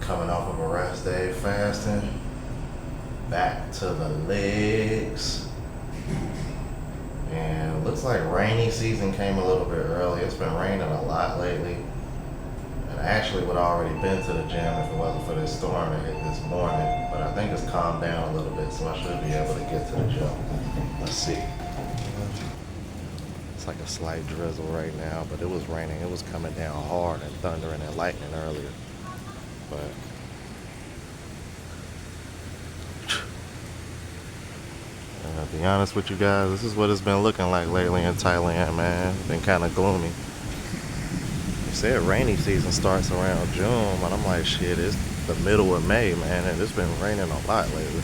Coming off of a rest day fasting. Back to the legs. And looks like rainy season came a little bit early. It's been raining a lot lately. And I actually would have already been to the gym if it wasn't for this storm that hit this morning. But I think it's calmed down a little bit, so I should be able to get to the gym. Let's see. It's like a slight drizzle right now, but it was raining. It was coming down hard and thundering and lightning earlier. But to be honest with you guys, this is what it's been looking like lately in Thailand, man. It's been kind of gloomy. They said rainy season starts around June, but I'm like, shit, it's the middle of May, man, and it's been raining a lot lately.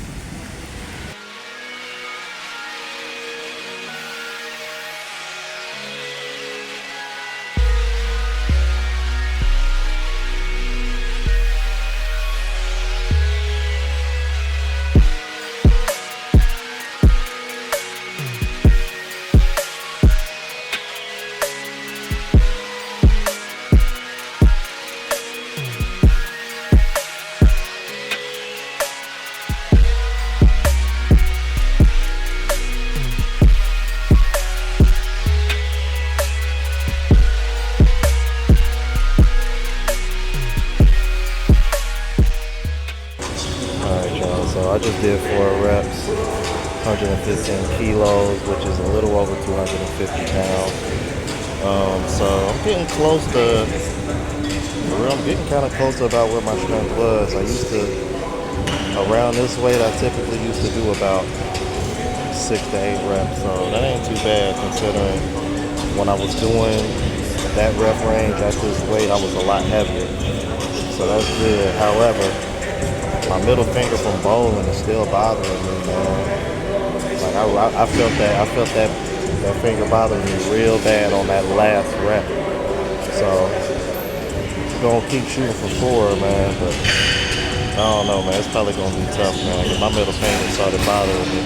So I just did 4 reps, 115 kilos, which is a little over 250 pounds. So I'm getting close to, I'm getting kind of close to about where my strength was. I used to, around this weight, I typically used to do about 6 to 8 reps. So that ain't too bad considering when I was doing that rep range at this weight, I was a lot heavier. So that's good. However, my middle finger from bowling is still bothering me, man. Like I felt that finger bothering me real bad on that last rep. So I'm gonna keep shooting for 4, man. But I don't know, man. It's probably gonna be tough, man. 'Cause my middle finger started bothering me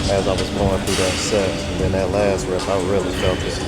as I was going through that set, and then that last rep, I really felt it.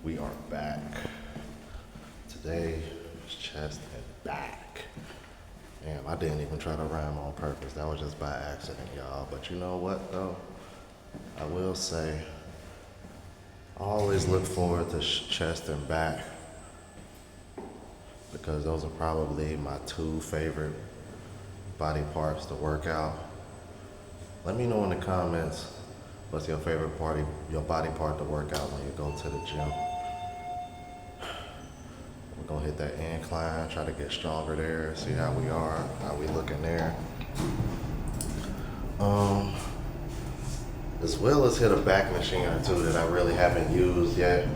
We are back. Today is chest and back. Damn, I didn't even try to rhyme on purpose. That was just by accident, y'all. But you know what, though? I will say, I always look forward to chest and back because those are probably my two favorite body parts to work out. Let me know in the comments what's your favorite body part to work out when you go to the gym. We're gonna hit that incline, try to get stronger there, see how we are, how we looking there. As well as hit a back machine or two that I really haven't used yet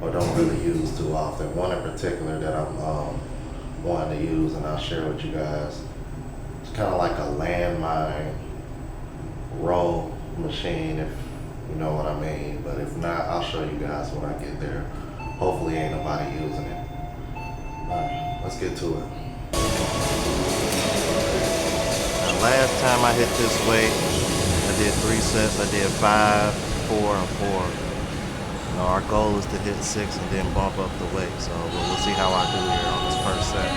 or don't really use too often. One in particular that I'm wanting to use and I'll share with you guys. It's kind of like a landmine row machine, if you know what I mean. But if not, I'll show you guys when I get there. Hopefully ain't nobody using it. Alright, let's get to it. Now, last time I hit this weight, I did 3 sets. I did 5, 4, and 4. Now, our goal is to hit 6 and then bump up the weight. So we'll see how I do here on this first set.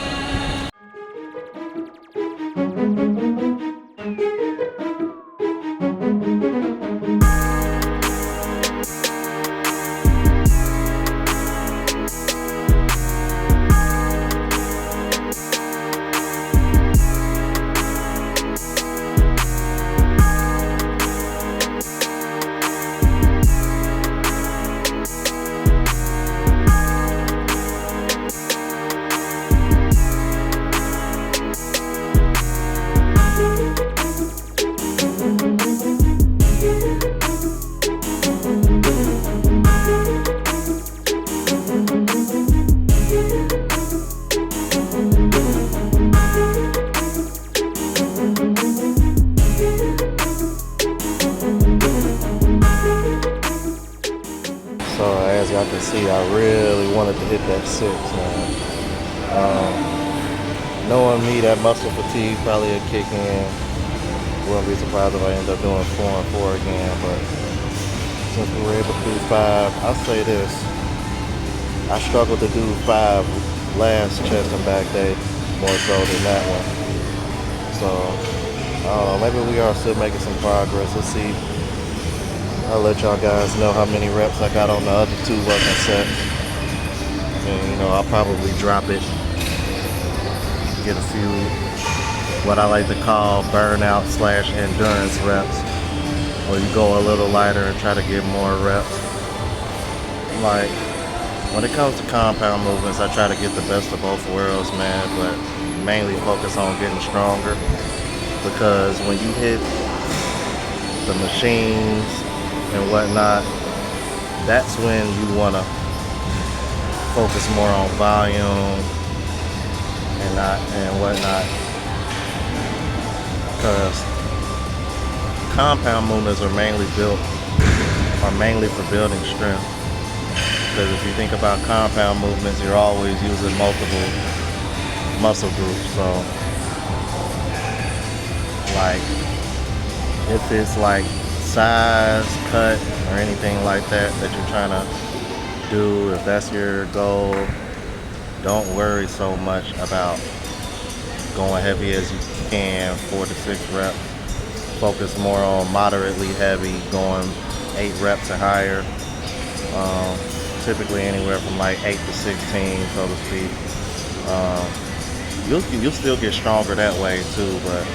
So as y'all can see, I really wanted to hit that 6, man. Knowing me, that muscle fatigue probably will kick in. Wouldn't be surprised if I end up doing 4 and 4 again, but since we were able to do 5, I'll say this. I struggled to do 5 last chest and back day, more so than that one. So, I don't know, maybe we are still making some progress. Let's see. I'll let y'all guys know how many reps I got on the other 2 working sets. And, you know, I'll probably drop it. Get a few, what I like to call burnout / endurance reps. or you go a little lighter and try to get more reps. Like, when it comes to compound movements, I try to get the best of both worlds, man, but mainly focus on getting stronger, because when you hit the machines and whatnot, that's when you want to focus more on volume and whatnot, because compound movements are mainly for building strength. Because if you think about compound movements, you're always using multiple muscle groups. So, like, if it's like size, cut, or anything like that you're trying to do, if that's your goal, don't worry so much about going heavy as you can, 4 to 6 reps. Focus more on moderately heavy, going 8 reps and higher. Typically anywhere from like 8 to 16, so to speak. You'll still get stronger that way too, but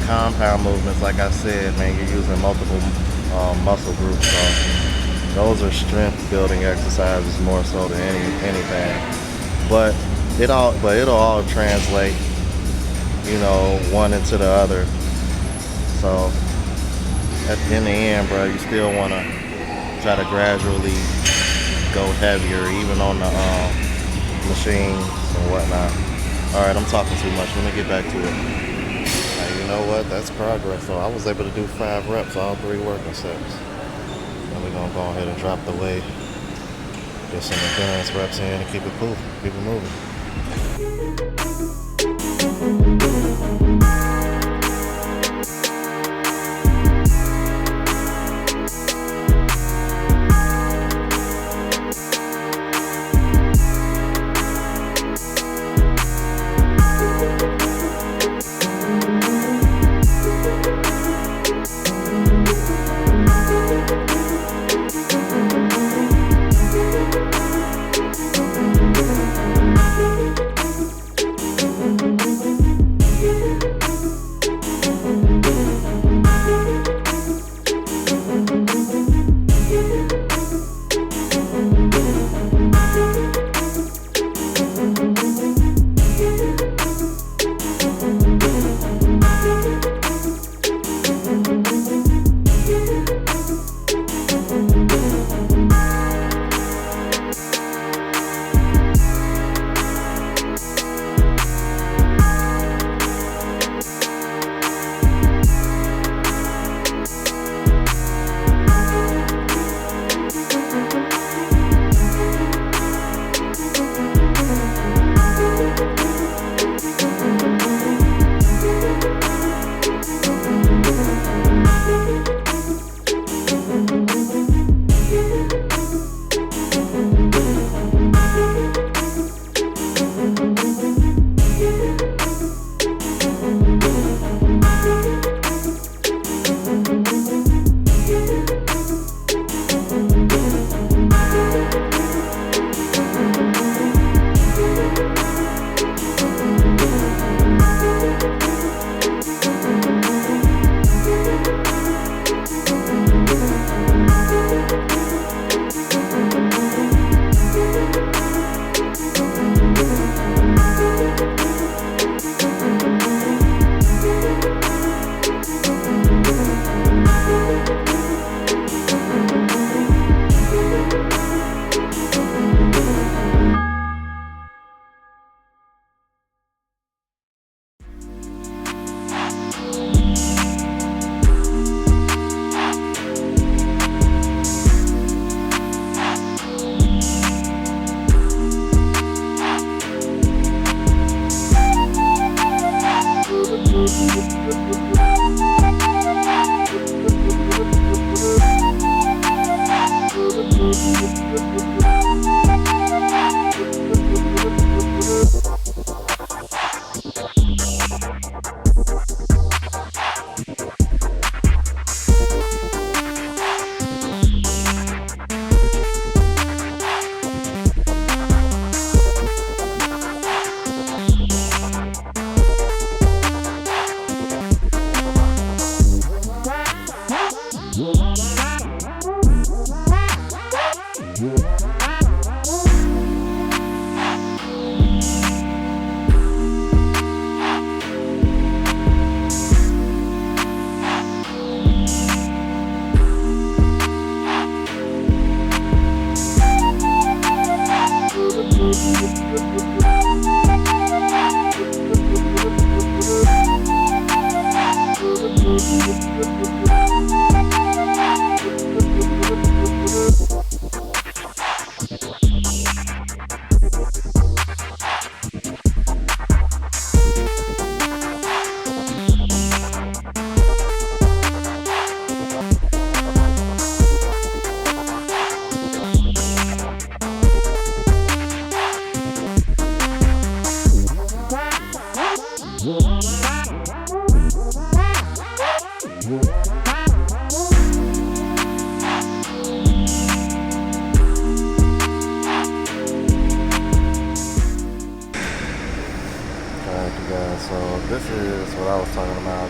compound movements, like I said, man, you're using multiple muscle groups, so those are strength building exercises more so than anything. But it'll all translate, one into the other. So in the end, bro, you still want to try to gradually go heavier, even on the machines and whatnot. All right, I'm talking too much. Let me get back to it. Now, you know what? That's progress. So I was able to do 5 reps, all 3 working sets. Now we're gonna go ahead and drop the weight, get some endurance reps in, and keep it moving.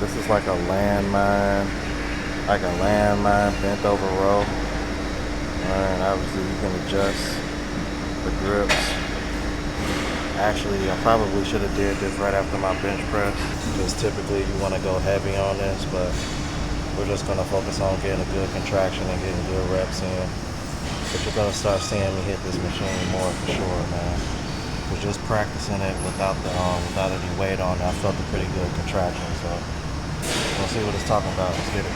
This is like a landmine bent over row. And obviously you can adjust the grips. Actually, I probably should have did this right after my bench press, because typically you want to go heavy on this, but we're just going to focus on getting a good contraction and getting good reps in. But you're going to start seeing me hit this machine more for sure, man. But just practicing it without any weight on it, I felt a pretty good contraction. So we'll see what it's talking about. Let's get it.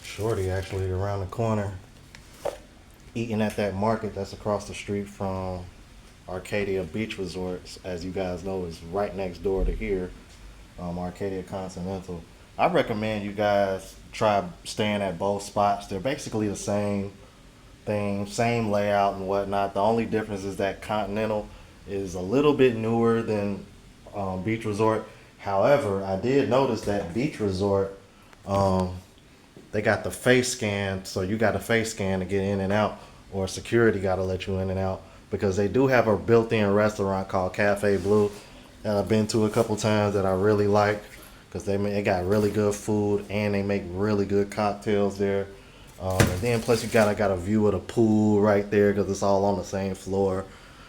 Shorty actually around the corner eating at that market that's across the street from Arcadia Beach Resorts. As you guys know, is right next door to here, Arcadia Continental. I recommend you guys try staying at both spots. They're basically the same thing, same layout and whatnot. The only difference is that Continental is a little bit newer than Beach Resort. However, I did notice that Beach Resort, they got the face scan, so you got a face scan to get in and out, or security got to let you in and out, because they do have a built-in restaurant called Cafe Blue that I've been to a couple times that I really like, because they got really good food and they make really good cocktails there. And then plus you got a view of the pool right there, because it's all on the same floor.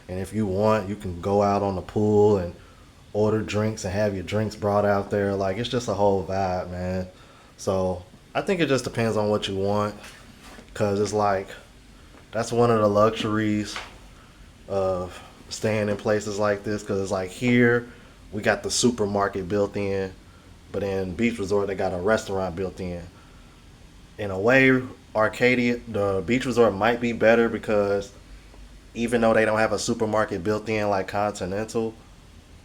And if you want, you can go out on the pool and order drinks and have your drinks brought out there. Like, it's just a whole vibe, man. So I think it just depends on what you want, because it's like, that's one of the luxuries of staying in places like this, because it's like here we got the supermarket built in, but in Beach Resort they got a restaurant built in. In a way, Arcadia, the Beach Resort might be better, because even though they don't have a supermarket built in like Continental,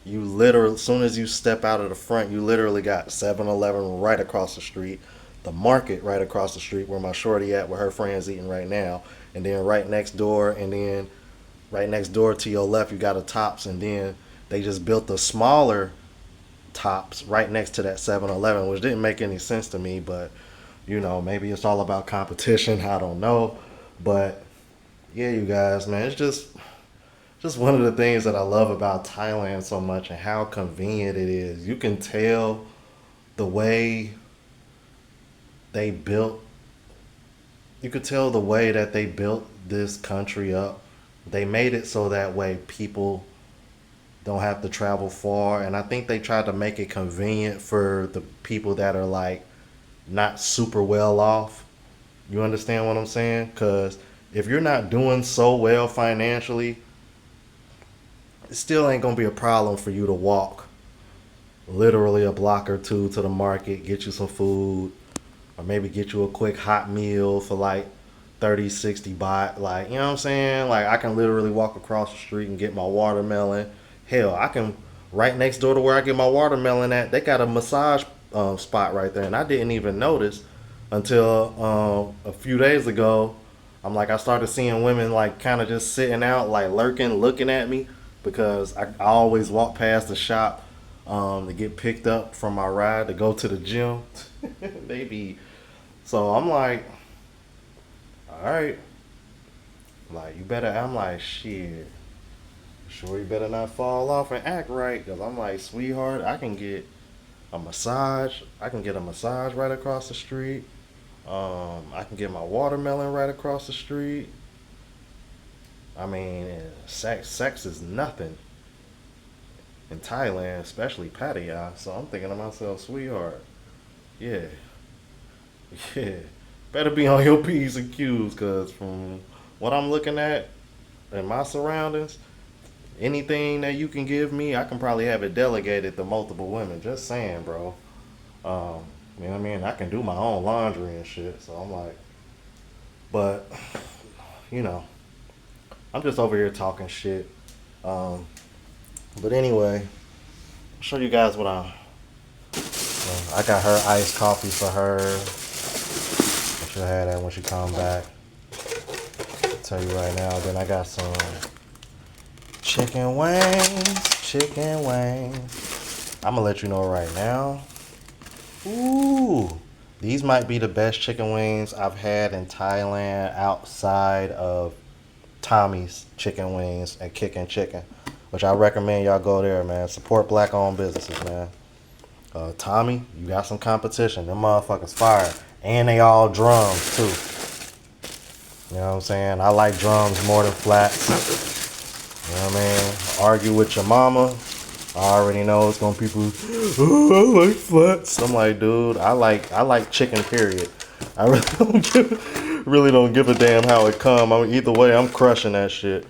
you literally, as soon as you step out of the front, you literally got 7-Eleven right across the street, the market right across the street where my shorty at with her friends eating right now, and then right next door, and then right next door to your left you got a Tops, and then they just built a smaller Tops right next to that 7-Eleven, which didn't make any sense to me, but maybe it's all about competition, I don't know. But yeah, you guys, man, it's just one of the things that I love about Thailand so much, and how convenient it is. You can tell the way they built you could tell the way that they built this country up. They made it so that way people don't have to travel far, and I think they tried to make it convenient for the people that are like not super well off. You understand what I'm saying? Because if you're not doing so well financially, it still ain't gonna be a problem for you to walk literally a block or two to the market, get you some food, or maybe get you a quick hot meal for like 30, 60 baht. Like, you know what I'm saying? Like, I can literally walk across the street and get my watermelon. Hell, I can, right next door to where I get my watermelon at, they got a massage spot right there, and I didn't even notice until a few days ago. I'm like, I started seeing women like kind of just sitting out, like lurking, looking at me because I always walk past the shop to get picked up from my ride to go to the gym. They be so I'm like, all right, like you better. I'm like, shit. Sure, you better not fall off and act right, cause I'm like, sweetheart, I can get a massage. I can get a massage right across the street. I can get my watermelon right across the street. I mean, sex is nothing in Thailand, especially Pattaya. So I'm thinking to myself, sweetheart, yeah, yeah, better be on your P's and Q's, cause from what I'm looking at in my surroundings, anything that you can give me, I can probably have it delegated to multiple women. Just saying, bro. Um, you know what I mean? I can do my own laundry and shit. So I'm like, but you know, I'm just over here talking shit. Um, but anyway, I'll show you guys what I got her iced coffee for her. She'll have that when she come back. I'll tell you right now. Then I got some chicken wings. Chicken wings. I'm gonna let you know right now. Ooh, these might be the best chicken wings I've had in Thailand outside of Tommy's Chicken Wings and Kickin' Chicken, which I recommend y'all go there, man. Support black-owned businesses, man. Tommy, you got some competition. Them motherfuckers fire, and they all drums too. You know what I'm saying? I like drums more than flats. You know what I mean? Argue with your mama. I already know it's gonna people. Oh, I like flats. I'm like, dude, I like chicken. Period. I really don't give a damn how it come. I mean, either way, I'm crushing that shit,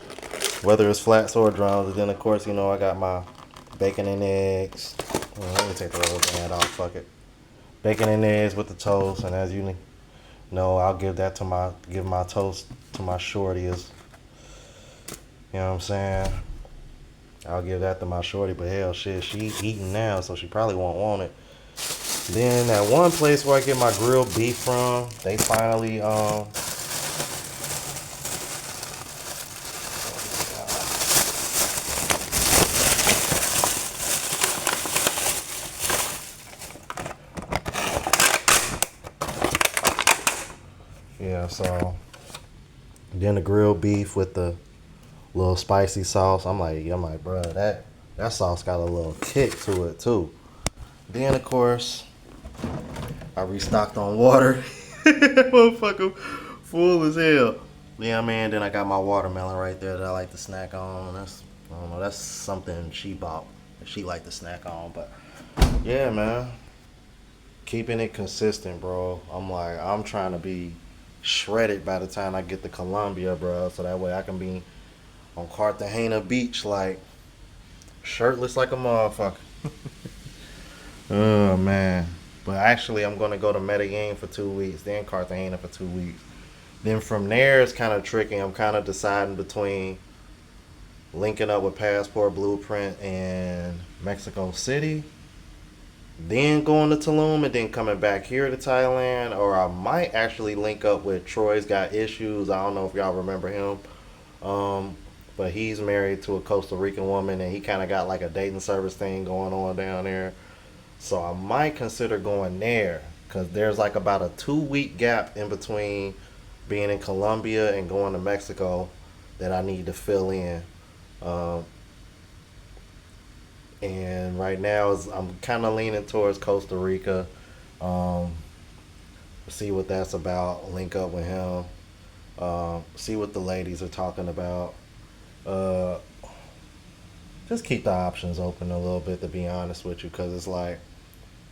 whether it's flats or drums. And then of course, you know, I got my bacon and eggs. Let me take the rubber band off. Fuck it. Bacon and eggs with the toast, and as you know, I'll give my toast to my shorty. Is you know what I'm saying? I'll give that to my shorty, but hell, shit, she eating now, so she probably won't want it. Then that one place where I get my grilled beef from, they finally yeah, so then the grilled beef with the little spicy sauce. I'm like, bro, that sauce got a little kick to it too. Then of course, I restocked on water. Motherfucker full as hell. Yeah, man. Then I got my watermelon right there that I like to snack on. I don't know. That's something she bought that she like to snack on. But yeah, man. Keeping it consistent, bro. I'm trying to be shredded by the time I get to Colombia, bro. So that way I can be on Cartagena Beach, like shirtless like a motherfucker. Oh man. But actually, I'm gonna go to Medellin for 2 weeks, then Cartagena for 2 weeks. Then from there, it's kind of tricky. I'm kind of deciding between linking up with Passport Blueprint in Mexico City, then going to Tulum, and then coming back here to Thailand. Or I might actually link up with Troy's Got Issues. I don't know if y'all remember him. Um, but he's married to a Costa Rican woman, and he kind of got like a dating service thing going on down there. So I might consider going there because there's like about a 2 week gap in between being in Colombia and going to Mexico that I need to fill in. Um, and right now I'm kind of leaning towards Costa Rica. Um, See what that's about. Link up with him. See what the ladies are talking about. Uh, just keep the options open a little bit, to be honest with you, because it's like,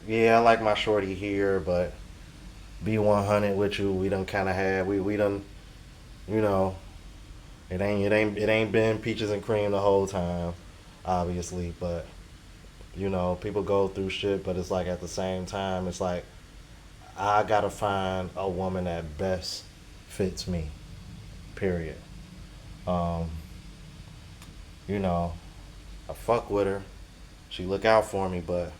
yeah, I like my shorty here, but be 100 with you, we done kind of had we done, you know, it ain't been peaches and cream the whole time, obviously, but you know, people go through shit, but it's like at the same time, it's like I gotta find a woman that best fits me. Period. Um, you know, I fuck with her. She look out for me, but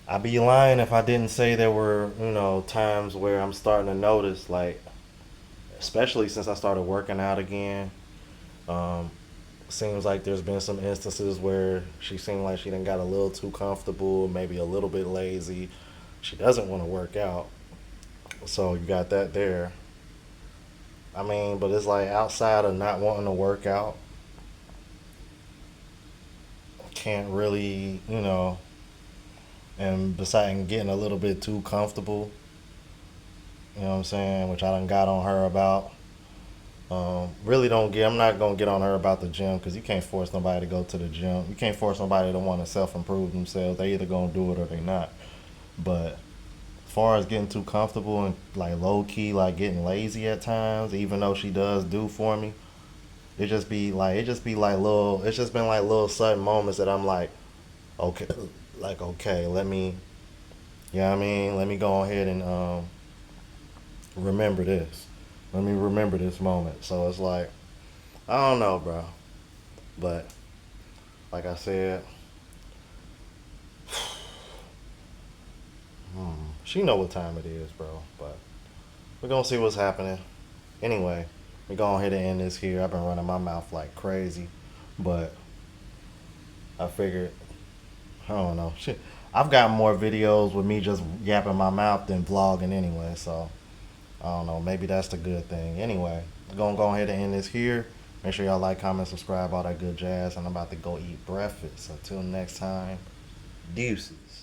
I'd be lying if I didn't say there were, times where I'm starting to notice, like, especially since I started working out again. Um, Seems like there's been some instances where she seemed like she done got a little too comfortable, maybe a little bit lazy. She doesn't want to work out, so you got that there. I mean, but it's like outside of not wanting to work out, can't really, and besides getting a little bit too comfortable, you know what I'm saying, which I done got on her about. Really don't get. I'm not gonna get on her about the gym because you can't force nobody to go to the gym. You can't force nobody to want to self improve themselves. They either gonna do it or they not. But as far as getting too comfortable and like low key, like getting lazy at times, even though she does do for me, it's just been like little sudden moments that I'm like, okay, like okay, let me, you know what I mean? Let me go ahead and remember this. Let me remember this moment. So it's like, I don't know, bro. But like I said, she know what time it is, bro. But we're gonna see what's happening. Anyway, we go ahead and end this here. I've been running my mouth like crazy, but I figured, I don't know. Shit, I've got more videos with me just yapping my mouth than vlogging anyway. So I don't know. Maybe that's the good thing. Anyway, we're gonna go ahead and end this here. Make sure y'all like, comment, subscribe, all that good jazz. And I'm about to go eat breakfast. Until next time, deuces.